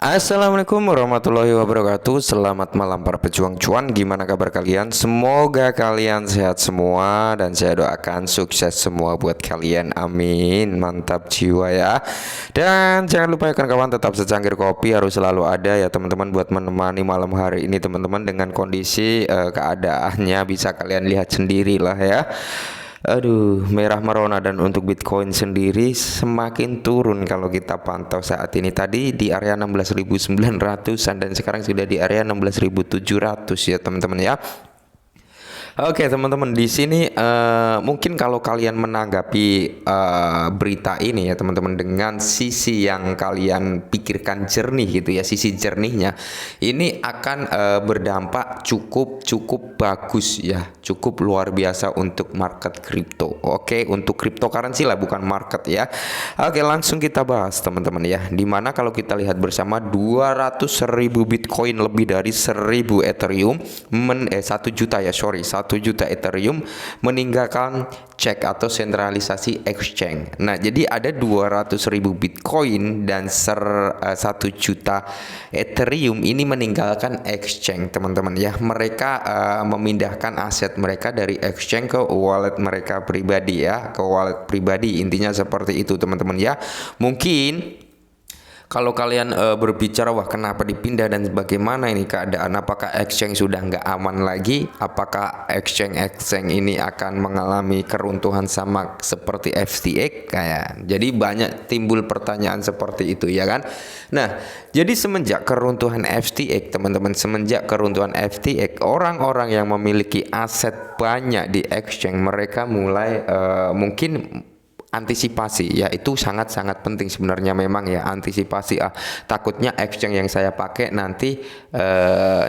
Assalamualaikum warahmatullahi wabarakatuh. Selamat malam para pejuang cuan. Gimana kabar kalian? Semoga kalian sehat semua dan saya doakan sukses semua buat kalian. Amin. Mantap jiwa ya. Dan jangan lupa ya kawan-kawan, tetap secangkir kopi harus selalu ada ya teman-teman, buat menemani malam hari ini teman-teman dengan kondisi keadaannya bisa kalian lihat sendiri lah ya. Aduh, merah merona. Dan untuk Bitcoin sendiri semakin turun kalau kita pantau saat ini. Tadi di area 16.900-an dan sekarang sudah di area 16.700 ya teman-teman ya. Oke teman-teman, di sini mungkin kalau kalian menanggapi berita ini ya teman-teman dengan sisi yang kalian pikirkan jernih gitu ya, sisi jernihnya ini akan berdampak cukup bagus ya, cukup luar biasa untuk market kripto. Oke, untuk cryptocurrency lah, bukan market ya. Oke, langsung kita bahas teman-teman ya. Dimana kalau kita lihat bersama 200.000 Bitcoin, lebih dari 1.000 Ethereum, 1 juta ya, sorry, 1 juta Ethereum meninggalkan cek atau sentralisasi exchange. Nah, jadi ada 200.000 Bitcoin dan 1 juta Ethereum ini meninggalkan exchange teman-teman ya. Mereka memindahkan aset mereka dari exchange ke wallet mereka pribadi ya, ke wallet pribadi, intinya seperti itu teman-teman ya. Mungkin kalau kalian berbicara, wah kenapa dipindah dan bagaimana ini keadaan, apakah exchange sudah nggak aman lagi, apakah exchange ini akan mengalami keruntuhan sama seperti FTX kayak. Jadi banyak timbul pertanyaan seperti itu ya kan. Nah, jadi semenjak keruntuhan FTX teman-teman, semenjak keruntuhan FTX, orang-orang yang memiliki aset banyak di exchange mereka mulai mungkin antisipasi ya. Itu sangat-sangat penting sebenarnya memang ya, antisipasi. Takutnya exchange yang saya pakai nanti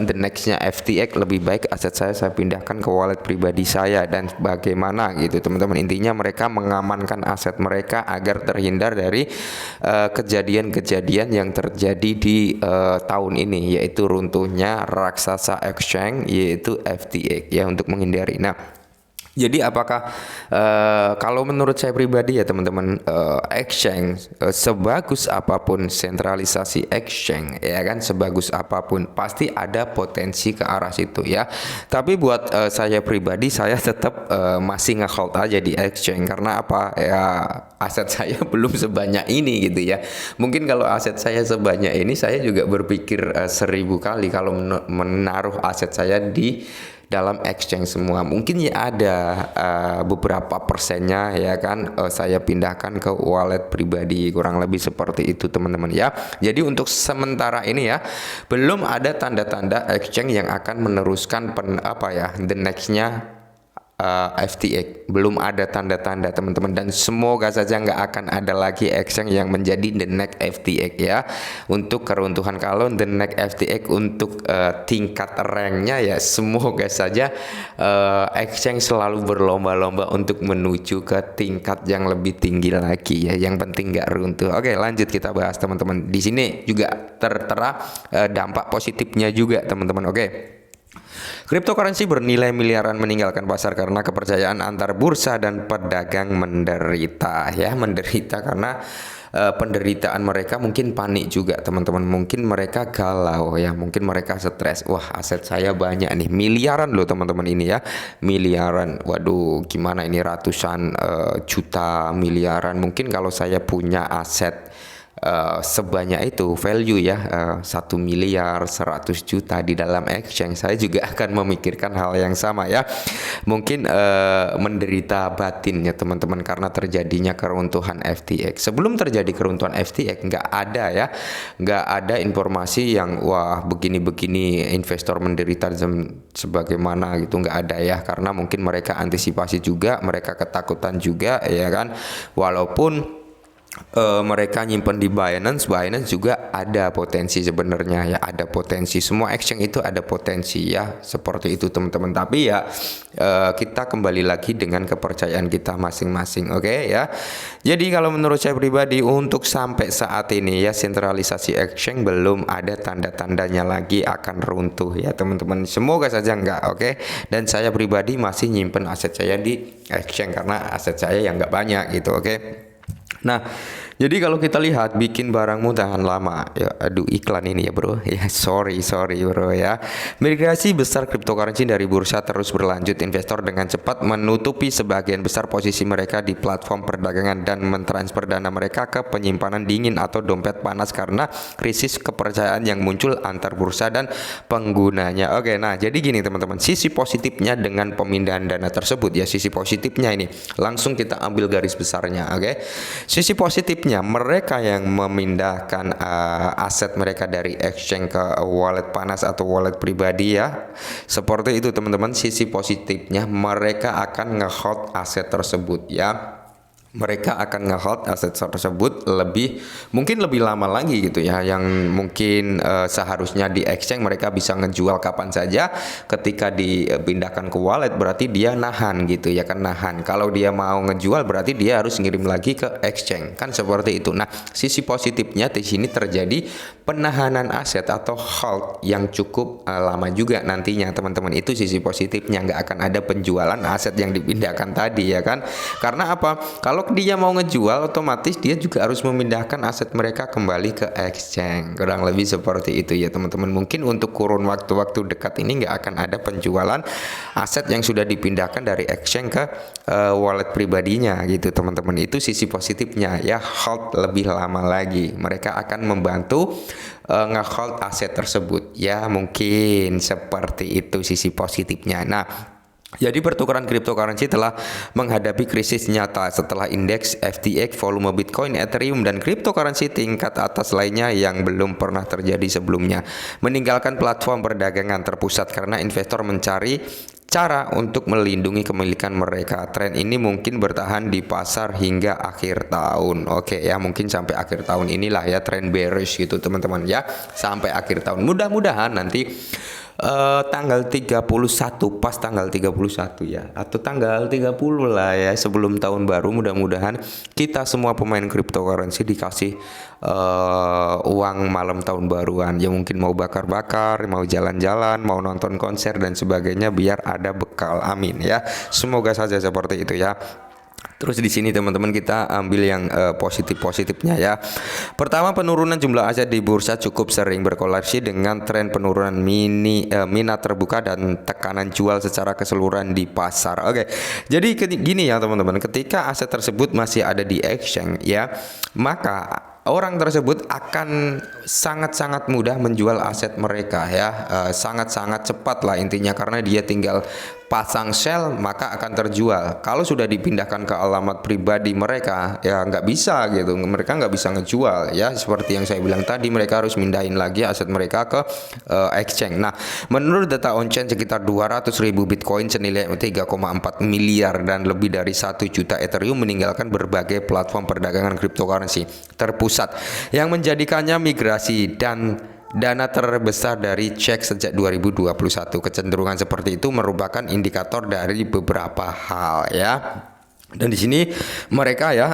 the nextnya FTX, lebih baik aset saya pindahkan ke wallet pribadi saya dan bagaimana gitu teman-teman. Intinya mereka mengamankan aset mereka agar terhindar dari kejadian-kejadian yang terjadi di tahun ini, yaitu runtuhnya raksasa exchange yaitu FTX ya, untuk menghindari. Nah, jadi apakah kalau menurut saya pribadi ya teman-teman, exchange sebagus apapun sentralisasi exchange ya kan, sebagus apapun pasti ada potensi ke arah situ ya. Tapi buat saya pribadi, saya tetap masih nge-hold aja di exchange. Karena apa ya, aset saya belum sebanyak ini gitu ya. Mungkin kalau aset saya sebanyak ini, saya juga berpikir 1000 kali kalau menaruh aset saya di dalam exchange semua. Mungkin ya ada beberapa persennya ya kan, saya pindahkan ke wallet pribadi, kurang lebih seperti itu teman-teman ya. Jadi untuk sementara ini ya, belum ada tanda-tanda exchange yang akan meneruskan the nextnya FTX. Belum ada tanda-tanda teman-teman, dan semoga saja nggak akan ada lagi exchange yang menjadi the next FTX ya untuk keruntuhan. Kalau the next FTX untuk tingkat ranknya ya, semoga saja exchange selalu berlomba-lomba untuk menuju ke tingkat yang lebih tinggi lagi ya. Yang penting nggak runtuh. Oke, lanjut kita bahas teman-teman. Di sini juga tertera dampak positifnya juga teman-teman. Oke. Cryptocurrency bernilai miliaran meninggalkan pasar karena kepercayaan antar bursa dan pedagang menderita ya, menderita karena penderitaan mereka mungkin panik juga teman-teman. Mungkin mereka galau ya, mungkin mereka stres. Wah, aset saya banyak nih, miliaran loh teman-teman ini ya, miliaran. Waduh, gimana ini, ratusan juta, miliaran. Mungkin kalau saya punya aset sebanyak itu value ya, 1 miliar 100 juta di dalam exchange, saya juga akan memikirkan hal yang sama ya. Mungkin menderita batin ya teman-teman karena terjadinya keruntuhan FTX. Sebelum terjadi keruntuhan FTX nggak ada informasi yang wah begini-begini investor menderita sebagaimana gitu, nggak ada ya. Karena mungkin mereka antisipasi juga, mereka ketakutan juga ya kan. Walaupun mereka nyimpen di Binance juga ada potensi sebenarnya ya, ada potensi. Semua exchange itu ada potensi ya, seperti itu teman-teman. Tapi ya kita kembali lagi dengan kepercayaan kita masing-masing, oke ya. Jadi kalau menurut saya pribadi, untuk sampai saat ini ya, sentralisasi exchange belum ada tanda-tandanya lagi akan runtuh ya teman-teman. Semoga saja enggak, oke. Dan saya pribadi masih nyimpen aset saya di exchange karena aset saya yang enggak banyak gitu, oke. Nah, Jadi kalau kita lihat bikin barangmu tahan lama, ya aduh iklan ini ya bro, ya sorry bro ya. Migrasi besar cryptocurrency dari bursa terus berlanjut. Investor dengan cepat menutupi sebagian besar posisi mereka di platform perdagangan dan mentransfer dana mereka ke penyimpanan dingin atau dompet panas karena krisis kepercayaan yang muncul antar bursa dan penggunanya. Oke, nah jadi gini teman-teman, sisi positifnya dengan pemindahan dana tersebut ya, sisi positifnya ini langsung kita ambil garis besarnya. Oke, sisi positifnya mereka yang memindahkan aset mereka dari exchange ke wallet panas atau wallet pribadi ya, seperti itu teman-teman. Sisi positifnya mereka akan nge-hold aset tersebut ya, mereka akan nge-hold aset tersebut mungkin lebih lama lagi gitu ya, yang mungkin seharusnya di exchange mereka bisa ngejual kapan saja. Ketika dipindahkan ke wallet berarti dia nahan gitu ya kan, nahan. Kalau dia mau ngejual berarti dia harus ngirim lagi ke exchange kan, seperti itu. Nah, sisi positifnya di sini terjadi penahanan aset atau hold yang cukup lama juga nantinya teman-teman. Itu sisi positifnya, nggak akan ada penjualan aset yang dipindahkan tadi ya kan. Karena apa? Kalau dia mau ngejual otomatis dia juga harus memindahkan aset mereka kembali ke exchange. Kurang lebih seperti itu ya teman-teman. Mungkin untuk kurun waktu-waktu dekat ini nggak akan ada penjualan aset yang sudah dipindahkan dari exchange ke wallet pribadinya gitu teman-teman. Itu sisi positifnya ya, hold lebih lama lagi. Mereka akan membantu nge-hold aset tersebut ya, mungkin seperti itu sisi positifnya. Nah, jadi pertukaran cryptocurrency telah menghadapi krisis nyata setelah indeks FTX, volume Bitcoin, Ethereum, dan cryptocurrency tingkat atas lainnya yang belum pernah terjadi sebelumnya meninggalkan platform perdagangan terpusat karena investor mencari cara untuk melindungi kepemilikan mereka. Tren ini mungkin bertahan di pasar hingga akhir tahun. Oke ya, mungkin sampai akhir tahun inilah ya, tren bearish gitu teman-teman ya, sampai akhir tahun. Mudah-mudahan nanti tanggal 31, pas tanggal 31 ya, atau tanggal 30 lah ya, sebelum tahun baru, mudah-mudahan kita semua pemain cryptocurrency dikasih uang malam tahun baruan ya, mungkin mau bakar-bakar, mau jalan-jalan, mau nonton konser dan sebagainya, biar ada bekal. Amin ya, semoga saja seperti itu ya. Terus di sini teman-teman kita ambil yang positif-positifnya ya. Pertama, penurunan jumlah aset di bursa cukup sering berkoreksi dengan tren penurunan minat terbuka dan tekanan jual secara keseluruhan di pasar. Oke. Jadi gini ya teman-teman, ketika aset tersebut masih ada di exchange ya, maka orang tersebut akan sangat-sangat mudah menjual aset mereka ya, sangat-sangat cepat lah intinya, karena dia tinggal pasang sell maka akan terjual. Kalau sudah dipindahkan ke alamat pribadi mereka ya nggak bisa gitu, mereka nggak bisa ngejual ya, seperti yang saya bilang tadi, mereka harus mindahin lagi aset mereka ke exchange. Nah, menurut data on-chain sekitar 200.000 Bitcoin senilai 3,4 miliar dan lebih dari 1 juta Ethereum meninggalkan berbagai platform perdagangan cryptocurrency terpusat yang menjadikannya migrasi dan dana terbesar dari cek sejak 2021. Kecenderungan seperti itu merupakan indikator dari beberapa hal ya. Dan di sini mereka ya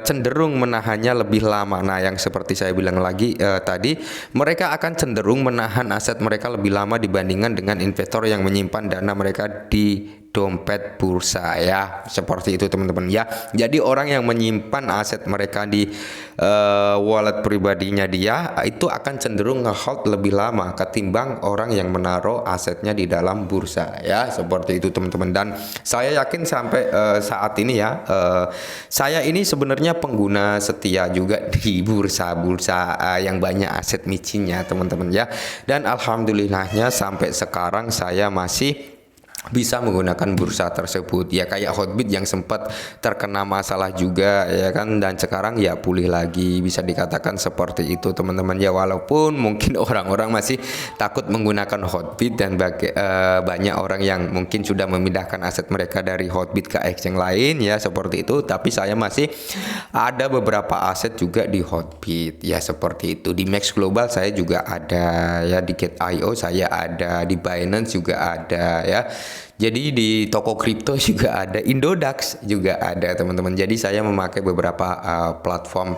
cenderung menahannya lebih lama. Nah, yang seperti saya bilang lagi tadi, mereka akan cenderung menahan aset mereka lebih lama dibandingkan dengan investor yang menyimpan dana mereka di dompet bursa ya, seperti itu teman-teman ya. Jadi orang yang menyimpan aset mereka di wallet pribadinya dia itu akan cenderung nge-hold lebih lama ketimbang orang yang menaruh asetnya di dalam bursa ya, seperti itu teman-teman. Dan saya yakin sampai saat ini ya, saya ini sebenarnya pengguna setia juga di bursa-bursa yang banyak aset micinnya teman-teman ya. Dan alhamdulillahnya sampai sekarang saya masih bisa menggunakan bursa tersebut ya, kayak Hotbit yang sempat terkena masalah juga ya kan, dan sekarang ya pulih lagi, bisa dikatakan seperti itu teman-teman ya. Walaupun mungkin orang-orang masih takut menggunakan Hotbit dan banyak orang yang mungkin sudah memindahkan aset mereka dari Hotbit ke exchange lain ya, seperti itu, tapi saya masih ada beberapa aset juga di Hotbit ya, seperti itu. Di Max Global saya juga ada ya, di Get.io saya ada, di Binance juga ada ya. Jadi di toko kripto juga ada, Indodax juga ada teman-teman. Jadi saya memakai beberapa platform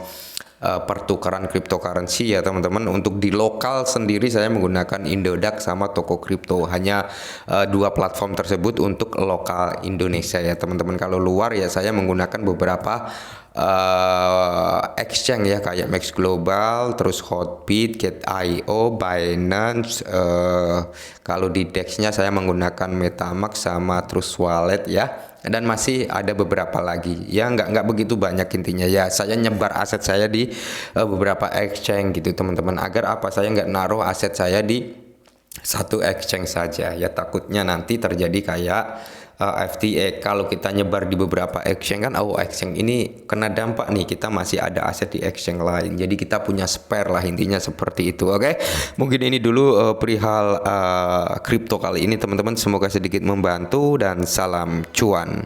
pertukaran cryptocurrency ya teman-teman. Untuk di lokal sendiri saya menggunakan Indodax sama toko kripto, hanya dua platform tersebut untuk lokal Indonesia ya teman-teman. Kalau luar ya saya menggunakan beberapa exchange ya, kayak Max Global, terus Hotbit, Get.io, Binance. Kalau di DEX-nya saya menggunakan MetaMask sama Trust Wallet ya. Dan masih ada beberapa lagi ya, nggak begitu banyak intinya ya. Saya nyebar aset saya di beberapa exchange gitu teman-teman, agar apa, saya nggak naruh aset saya di satu exchange saja ya, takutnya nanti terjadi kayak FTA. Kalau kita nyebar di beberapa exchange kan, exchange ini kena dampak nih, kita masih ada aset di exchange lain, jadi kita punya spare lah, intinya seperti itu. Oke, mungkin ini dulu perihal kripto kali ini teman-teman, semoga sedikit membantu dan salam cuan.